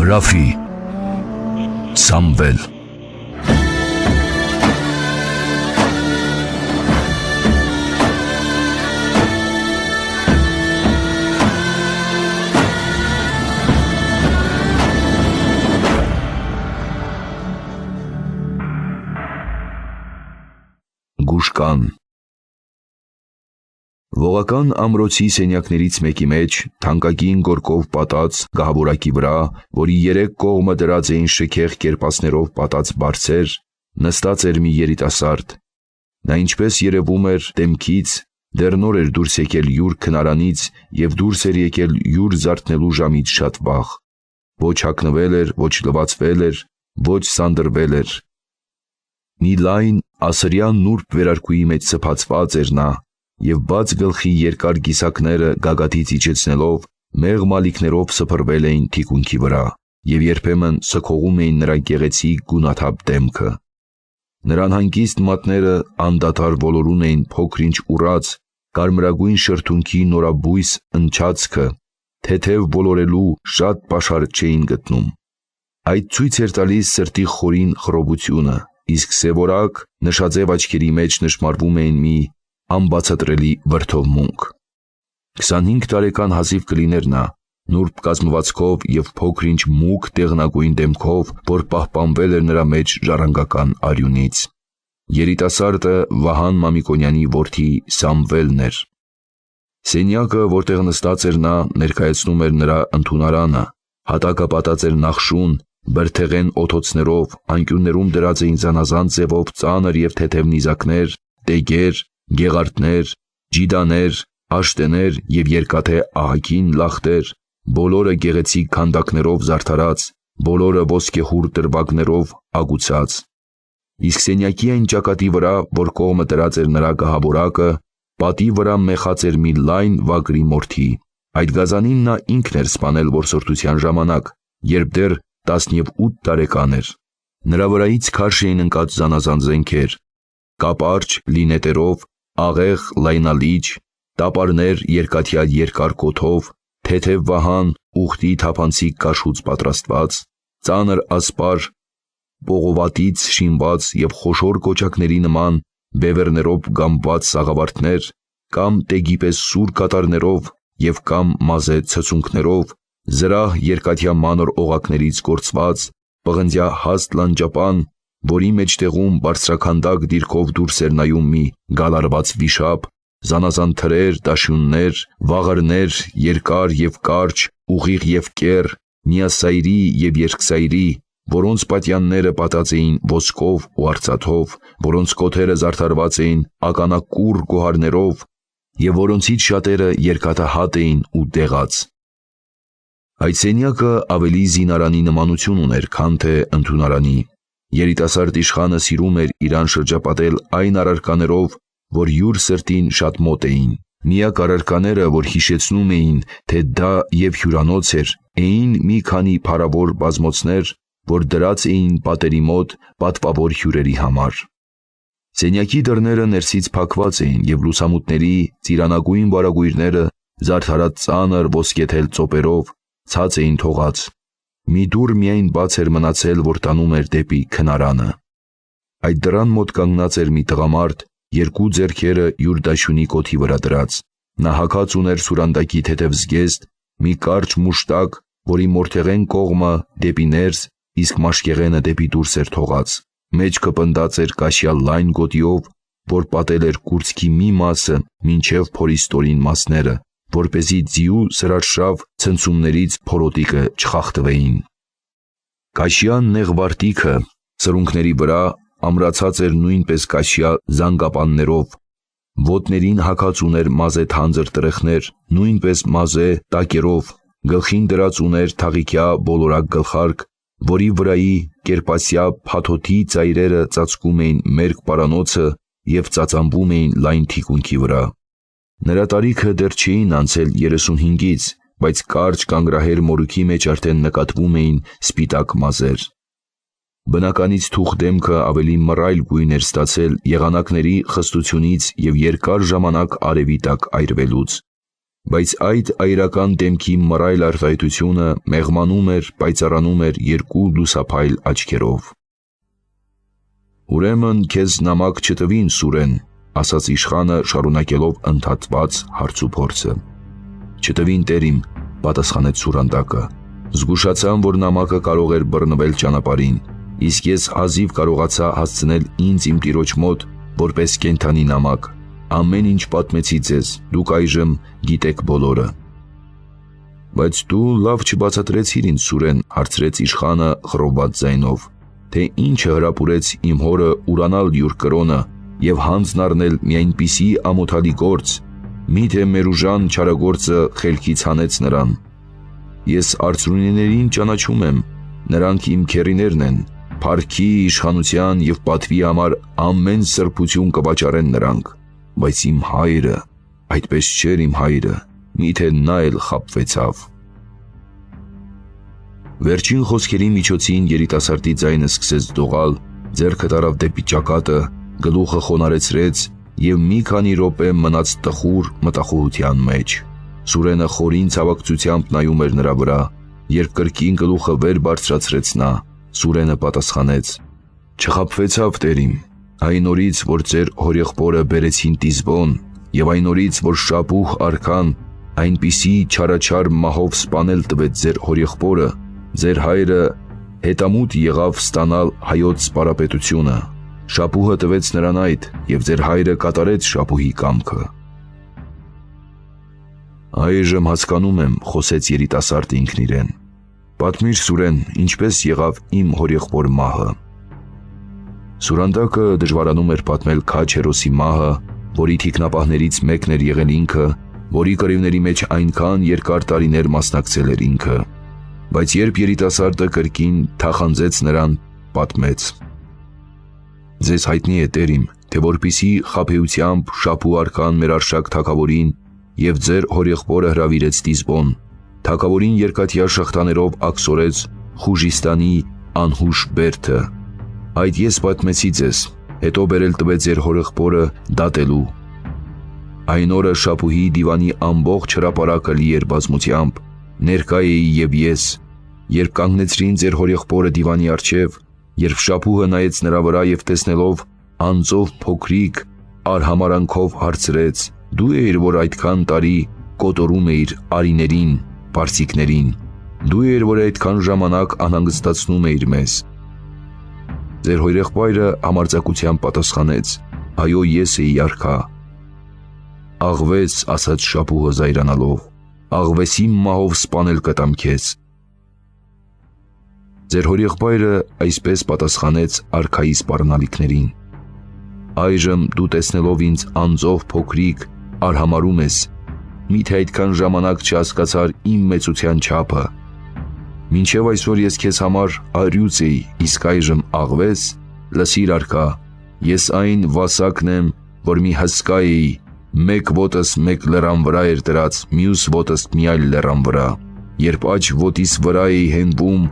Ռաֆի Սամվել Գուշկան Ողական ամրոցի սենյակներից մեկի մեջ, թանկագին գորգով պատած գահավորակի վրա, որի երեք կողմը դրած էին շքեղ կերպասներով պատած բարձեր, նստած էր մի երիտասարդ։ Նա ինչպես երևում էր դեմքից, դեռ նոր էր դուրս եկել յուր քնարանից և դուրս էր եկել յուր զարթնելու ժամից շատ վաղ։ Ոչ հագնվել էր, ոչ լվացվել էր, ոչ սանդրվել էր։ Մի լայն, ասրյան նուրբ վերարկուի մեջ սփացված էր նա, և բաց գլխի երկար գիսակները գագաթից իջեցնելով մեղ մալիքներով սփռվել էին թիկունքի վրա և երբեմն սքողում էին նրա գեղեցիկ գունաթափ դեմքը։ Նրան հանգիստ մատները անդադար ոլորուն էին փոքր-ինչ ուռած կարմրագույն շրթունքի նորաբույս ընչացքը, թեթև ոլորելու շատ պաշար չէին գտնում։ Այդ ցույց էր տալիս սրտի խորին խռովությունը, իսկ սևորակ նշաձև աչքերի մեջ նշմարվում էին մի անբացատրելի վրդովմունք։ 25 տարեկան հազիվ կլիներ նա, նուրբ կազմվածքով և փոքր-ինչ մուգ դեղնագույն դեմքով, որ պահպանվել էր նրա մեջ ժառանգական արյունից։ Երիտասարդը Վահան Մամիկոնյանի որդի Սամվելն էր։ Սենյակը, որտեղ նստած էր նա, ներկայացնում էր նրա ընդունարանը, հատակը պատած էր նախշուն, բրդեղեն օթոցներով, անկյուններում դրած էին զանազան ձևով ծանր և թեթև նիզակներ, տեգեր, գեղարդներ, ջիդաներ, աշտեներ և երկաթե ահագին լախտեր, բոլորը գեղեցիկ քանդակներով զարդարած, բոլորը ոսկեհուռ դրվագներով ագուցած։ Իսկ սենյակի այն ճակատի վրա, որ կողմը դրած էր նրա գահավորակը, պատի վրա մեխած էր մի լայն վագրի մորթի։ Այդ գազանին նա ինքն էր սպանել որսորդության ժամանակ, երբ դեռ 18 տարեկան էր։ Նրա վրայից քարշ էին ընկած զանազան զենքեր, կապարճ լինետերով, աղեղ լայնալիճ, տապարներ երկաթյա երկար կոթով, թեթև վահան ուխտի թափանցիկ կաշուց պատրաստված, ծանր ասպար պողովատից շինված և խոշոր կոճակների նման բևեռներով գամված սաղավարտներ, կամ տեգի պես սուր կատարներով և կամ մազե ցցունքներով, զրահ երկաթյա մանր օղակներից գործված, պղնձյա հաստ լանջապան, որի մեջտեղում բարձրաքանդակ դիրքով դուրս էր նայում մի գալարված վիշապ, զանազան թրեր, դաշույններ, վաղարներ, երկար և կարճ, ուղիղ և կեռ, միասայրի և երկսայրի, որոնց պատյանները պատած էին ոսկով ու արծաթով, որոնց կոթերը զարդարված էին ականակուռ գոհարներով և որոնցից շատերը երկաթահատ էին ու դեղած։ Այդ սենյակը ավելի զինարանի նմանություն ուներ, քան թե ընդունարանի։ Երիտասարդ իշխանը սիրում էր իրան շրջապատել այն առարկաներով, որ յուր սրտին շատ մոտ էին։ Միակ առարկաները, որ հիշեցնում էին, թե դա և հյուրանոց էր, էին մի քանի փարավոր բազմոցներ, որ դրած էին պատերի մոտ պատվավոր հյուրերի համար։ Սենյակի դռները ներսից փակված էին և լուսամուտների ծիրանագույն վարագույրները զարդարած ծանր ոսկեթել ծոպերով ցած էին թողած։ Մի դուռ միայն բաց էր մնացել, որ տանում էր դեպի քնարանը։ Այդ դռան մոտ կանգնած էր մի տղամարդ, երկու ձեռքերը յուր դաշույնի կոթի վրա դրած։ Նա հագած ուներ սուրանդակի թեթև զգեստ, մի կարճ մուշտակ, որի մորթեղեն կողմը դեպի ներս, իսկ մաշկեղենը դեպի դուրս էր թողած։ Մեջքը պնդած էր կաշյա լայն գոտիով, որ պատել էր կուրծքի մի մասը մինչև փորի ստորին մասները, որպեսզի ձիու սրարշավ ցնցումներից փորոտիկը չխախտվեին։ Կաշյա նեղ վարտիքը սրունքների վրա ամրացած էր նույնպես կաշյա զանգապաններով, ոտներին հագած ուներ մազե թանձր տրեխներ, նույնպես մազե տակերով, գլխին դրած ուներ թաղիքյա բոլորակ գլխարկ, որի վրայի կերպասյա փաթոթի ծայրերը ծածկում էին մերկ պարանոցը և ծածանվում էին լայն թիկունքի վրա։ Նրա տարիքը դեռ չէին անցել 35-ից, բայց կարճ կանգրահեր մորուքի մեջ արդեն նկատվում էին սպիտակ մազեր։ Բնականից թուխ դեմքը ավելի մռայլ գույն էր ստացել եղանակների խստությունից և երկար ժամանակ արևի տակ այրվելուց։ Բայց այդ այրական դեմքի մռայլ արտահայտությունը մեղմանում էր, պայծառանում էր երկու լուսափայլ աչքերով։ «Ուրեմն քեզ նամակ չտվին, Սուրեն», ասաց իշխանը շարունակելով ընդհատված հարցուփորձը։ «Չտվին, տերիմ», պատասխանեց Սուրանդակը։ «Զգուշացամ, որ նամակը կարող էր բռնվել ճանապարհին, իսկ ես հազիվ կարողացա հասցնել ինձ իմ տիրոջ մոտ որպես կենդանի նամակ։ Ամեն ինչ պատմեցի ձեզ, դուք այժմ գիտեք բոլորը»։ «Բայց դու լավ չբացատրեցիր ինձ, Սուրեն», հարցրեց իշխանը խռովված ձայնով, «թե ինչը հրապուրեց իմ հորը ուրանալ յուր կրոնը և հանձն առնել մի այնպիսի ամոթալի գործ, միթե մեր ուժան չարագործը խելքից հանեց նրան։ Ես արծրունիներին ճանաչում եմ, նրանք իմ քեռիներն են, փառքի, իշխանության և պատվի համար ամեն սրբություն կվաճառեն նրանք, բայց իմ հայրը, այդպես չէր իմ հայրը, միթե նա էլ խաբվեցավ»։ Վերջին խոսքերի միջոցին երիտասարդի ձայնը սկսեց դողալ, ձեռքը տարավ դեպի ճակատը, գլուխը խոնարհեցրեց և մի քանի րոպե մնաց տխուր մտախոհության մեջ։ Սուրենը խորին ցավակցությամբ նայում էր նրա վրա, երբ կրկին գլուխը վեր բարձրացրեց նա, Սուրենը պատասխանեց. «Չխաբվեցավ, տերիմ, այն օրից, որ ձեր հորեղբորը բերեցին Տիզբոն, և այն օրից, որ Շապուհ արքան այնպիսի չարաչար մահով սպանել տվեց ձեր հորեղբորը, ձեր հայրը հետամուտ եղավ ստանալ հայոց սպարապետությունը։ Շապուհը տվեց նրան այդ, և ձեր հայրը կատարեց Շապուհի կամքը»։ «Այժմ հասկանում եմ», խոսեց երիտասարդը ինքն իրեն։ «Պատմիր, Սուրեն, ինչպես եղավ իմ հորեղբոր մահը»։ Սուրանդակը դժվարանում էր պատմել քաջ հերոսի մահը, որի թիկնապահներից մեկն էր եղել ինքը, որի կռիվների մեջ այնքան երկար տարիներ մասնակցել էր ինքը։ Բայց երբ երիտասարդը կրկին թախանձեց նրան, պատմեց. «Ձեզ հայտնի է, տերիմ, թե որպիսի խաբեությամբ Շապուհ արքան մեր արշակ թագավորին և ձեր հորեղբորը հրավիրեց Տիզբոն, թագավորին երկաթյա շղթաներով աքսորեց Խուժիստանի անհուշ բերդը։ Այդ ես պատմեցի ձեզ, հետո բերել տվեց ձեր հորեղբորը դատելու։ Այն օրը Շապուհի դիվանի ամբողջ հրապարակը լի էր բազմությամբ, ներկա էի և ես, երբ կանգնեցրին ձեր հորեղբորը դիվանի առջև, երբ Շապուհը նայեց նրա վրա և տեսնելով անձով փոքրիկ, արհամարանքով հարցրեց. «Դու էիր, որ այդքան տարի կոտորում էիր արիներին, պարսիկներին, դու էիր, որ այդքան ժամանակ անհանգստացնում էիր մեզ»։ Ձեր հորեղբայրը համարձակությամբ պատասխանեց. «Այո, ես էի արքա»։ «Աղվես», ասաց Շապուհը զայրանալով, «աղվեսի մահով սպանել կտամ քեզ»։ Ձեր հորեղբայրը այսպես պատասխանեց արքայի սպառնալիքներին. «Այժմ դու տեսնելով ինձ անձով փոքրիկ, արհամարհում ես, միթե այդքան ժամանակ չհասկացար իմ մեծության չափը։ Մինչև այսօր ես քեզ համար առյուծ էի, իսկ այժմ աղվես, լսիր արքա, ես այն վասակն եմ, որ մի հսկա էի, մեկ ոտս մեկ լեռան վրա էր դրած, մյուս ոտս մի այլ լեռան վրա։ Երբ աջ ոտիս վրա էի հենվում,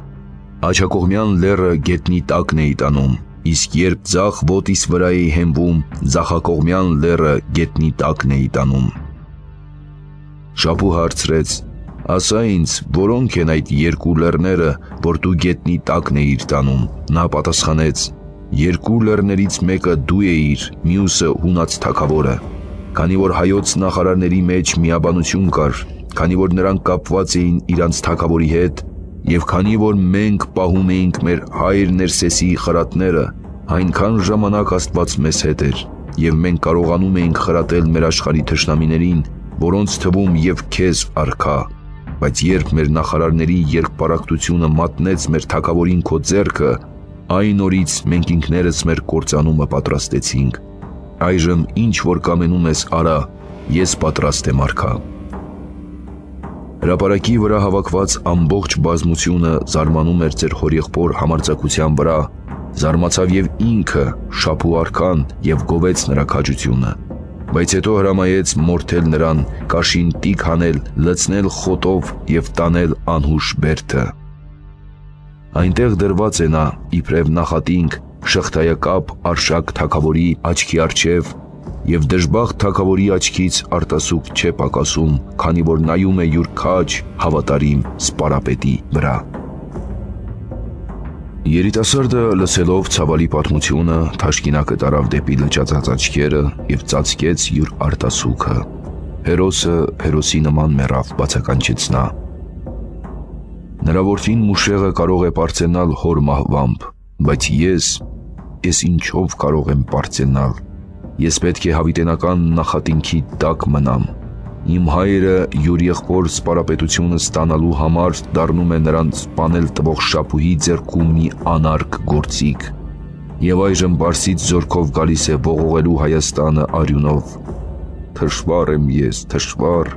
աջակողմյան լեռը գետնի տակն էի տանում, իսկ երբ ձախ ոտիս վրա էի հենվում, ձախակողմյան լեռը գետնի տակն էի տանում»։ Շապուհը հարցրեց. «Ասա ինձ, որոնք են այդ երկու լեռները, որ դու գետնի տակն էիր տանում»։ Նա պատասխանեց. «Երկու լեռներից մեկը դու էիր, մյուսը հունաց թագավորը։ Քանի որ հայոց նախարարների մեջ միաբանություն կար, քանի որ նրանք կապված էին իրանց թագավորի հետ, և քանի որ մենք պահում էինք մեր հայր Ներսեսի խրատները, այնքան ժամանակ Աստված մեզ հետ էր, և մենք կարողանում էինք խրատել մեր աշխարհի թշնամիներին, որոնց թվում և քեզ արքա։ Բայց երբ մեր նախարարների երկպառակտությունը մատնեց մեր թագավորին քո ձեռքը, այն օրից մենք ինքներս մեր կործանումը պատրաստեցինք։ Այժմ ինչ որ կամենում ես արա, ես պատրաստ եմ արքա»։ Հրապարակի վրա հավաքված ամբողջ բազմությունը զարմանում էր ձեր հորեղբոր համարձակության վրա, զարմացավ և ինքը Շապուհ արքան և գովեց նրա քաջությունը։ Բայց հետո հրամայեց մորթել նրան, կաշին տիկ հանել, լցնել խոտով և տանել անհուշ բերդը։ Այնտեղ դրված է նա, իբրև նախատինք, շղթայակապ արշակ թագավորի աչքի առջև, Եվ դժբախտ թագավորի աչքից արտասուք չէ պակասում, քանի որ նայում է յուր քաջ հավատարիմ սպարապետի վրա։ Երիտասարդը լսելով ցավալի պատմությունը թաշկինակը տարավ դեպի լճածած աչքերը և ծածկեց յուր արտասուքը։ Հերոսը հերոսի նման մեռավ բացականչեց նա։ Նրա որդին Մուշեղը կարող է պարծենալ հոր մահվամբ, բայց ես ինչով կարող եմ պարծենալ։ Ես պետք է հավիտենական նախատինքի տակ մնամ։ Իմ հայրը յուր եղբոր սպարապետությունը ստանալու համար դառնում է նրան սպանել տվող շապուհի ձեռքում մի անարգ գործիք։ Եվ այժմ Պարսից զորքով գալիս է ողողելու Հայաստանը արյունով։ Թշվառ եմ ես, թշվառ,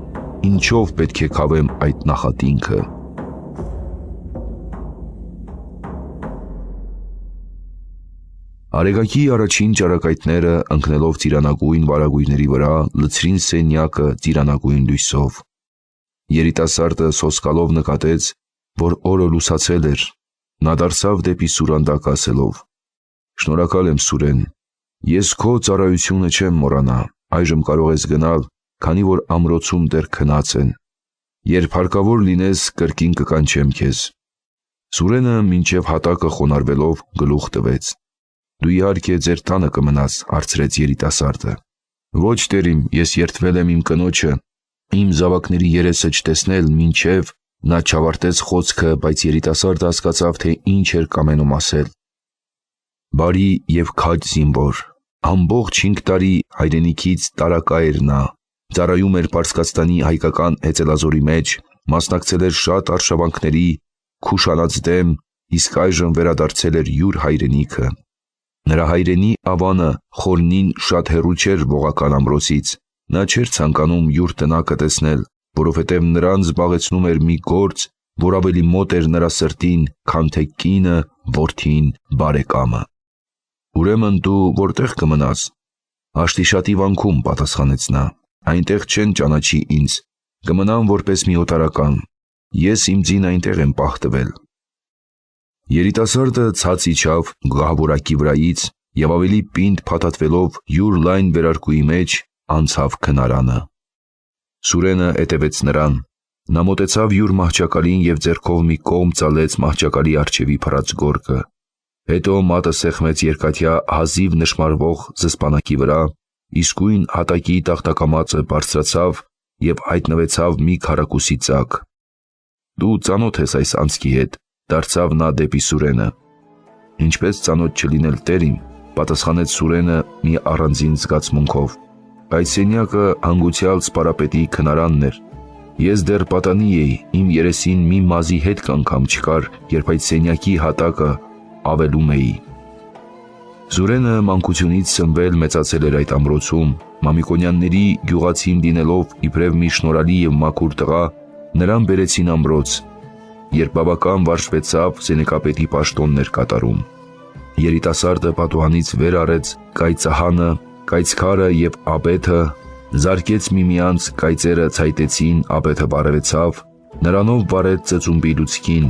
ինչով պետք է քավեմ այդ նախատինքը։ Արեգակի առաջին ճարակայթները ընկնելով ծիրանագույն վարագույրների վրա լցրին սենյակը ծիրանագույն լույսով։ Երիտասարդը սոսկալով նկատեց, որ օրը լուսացել էր, նա դարձավ դեպի Սուրանդակը ասելով. «Շնորհակալ եմ Սուրեն, ես քո ծառայությունը չեմ մոռանա, այժմ կարող ես գնալ, քանի որ ամրոցում դեռ քնած են։ Երբ հարկավոր լինես, կրկին կկանչեմ քեզ»։ Սուրենը մինչև հատակը խոնարհվելով գլուխ տվեց։ «Դու իհարկե ձեր տանը կմնաս», հարցրեց երիտասարդը։ «Ոչ տերիմ, ես երդվել եմ իմ կնոջը, իմ զավակների երեսը չտեսնել, մինչև…» Նա չավարտեց խոսքը, բայց երիտասարդը հասկացավ, թե ինչ էր կամենում ասել։ Բարի և քաջ զինվոր, ամբողջ 5 տարի հայրենիքից տարակա էր նա, ծառայում էր Պարսկաստանի հայկական հեծելազորի մեջ, մասնակցել էր շատ արշավանքների, Քուշանաց դեմ, իսկ այժմ վերադարձել էր յուր հայրենիքը։ Նրա հայրենի ավանը Խորնին շատ հեռու չէր ողական ամրոցից, նա չէր ցանկանում յուր տնակը տեսնել, որովհետև նրան զբաղեցնում էր մի գործ, որ ավելի մոտ էր նրա սրտին, քան թե կինը, որդին, բարեկամը։ «Ուրեմն դու որտեղ կմնաս»։ «Աշտիշատի վանքում», պատասխանեց նա, «այնտեղ չեն ճանաչի ինձ, կմնամ որպես մի օտարական, ես իմ ձին այնտեղ եմ պահտվել»։ Երիտասարդը ցած իջավ գահավորակի վրայից և ավելի պինդ փաթաթվելով յուր լայն վերարկուի մեջ անցավ քնարանը։ Սուրենը հետևեց նրան։ Նա մոտեցավ յուր մահճակալին և ձեռքով մի կողմ ծալեց մահճակալի առջևի փռած գորգը։ Հետո մատը սեղմեց երկաթյա հազիվ նշմարվող զսպանակի վրա, իսկույն հատակի տախտակամածը բարձրացավ և հայտնվեցավ մի քառակուսի ծակ։ «Դու ծանոթ ես այս անցքի հետ», դարձավ նա դեպի Սուրենը։ «Ինչպես ծանոթ չլինել տերիմ», պատասխանեց Սուրենը մի առանձին զգացմունքով։ «Այդ սենյակը հանգուցյալ սպարապետի քնարանն էր։ Ես դեռ պատանի էի, իմ երեսին մի մազի հետք անգամ չկար, երբ այդ սենյակի հատակը ավելում էի»։ Սուրենը մանկությունից սնվել մեծացել էր այդ ամրոցում, Մամիկոնյանների գյուղացին լինելով իբրև մի շնորհալի և մաքուր տղա, նրան բերեցին ամրոց։ Երբ բավական վարժվեցավ, սենյակապետի պաշտոնն էր կատարում։ Երիտասարդը պատուհանից վեր արեց կայծահանը, կայծքարը և աբեթը, զարկեց միմյանց, կայծերը ցայտեցին, աբեթը բարևեցավ, նրանով վարեց ծծումբի լուցկին,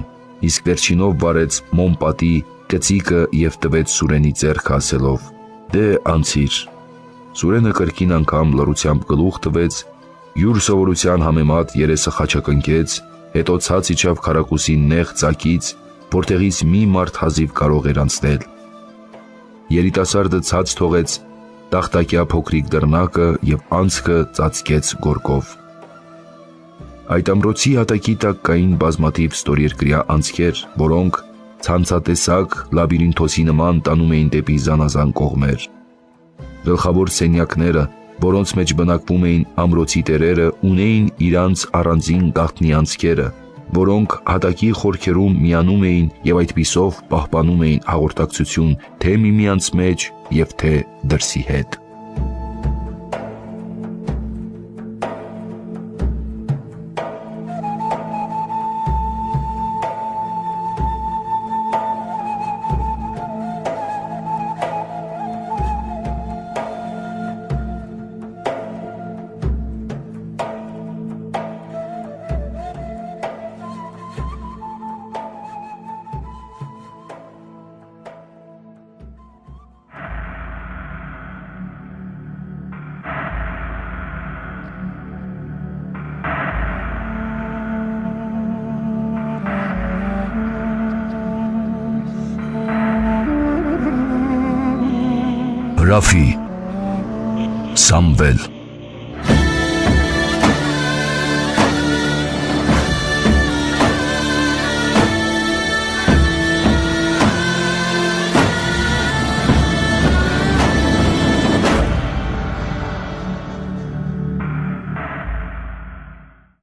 իսկ վերջինով վարեց մոմպատի կծիկը և տվեց Սուրենի ձեռքը ասելով. «Դե անցիր»։ Սուրենը կրկին անգամ լռությամբ գլուխ տվեց, յուր սովորության համեմատ երեսը խաչակնկեց, հետո ցած իջավ քառակուսի նեղ ծակից, որտեղից մի մարդ հազիվ կարող էր անցնել։ Երիտասարդը ցած թողեց տախտակյա փոքրիկ դռնակը և անցքը ծածկեց գորգով։ Այդ ամրոցի հատակի տակ կային բազմաթիվ ստորերկրյա անցքեր, որոնք ցանցատեսակ լաբիրինթոսի նման տանում էին դեպի զանազան կողմեր։ Գլխավոր սենյակները, որոնց մեջ բնակվում էին ամրոցի տերերը, ունեին իրանց առանձին գաղտնի անցքերը, որոնք հատակի խորքերում միանում էին և այդպիսով պահպանում էին հաղորդակցություն թե միմյանց մեջ և թե դրսի հետ։ Ռաֆի, Սամվել։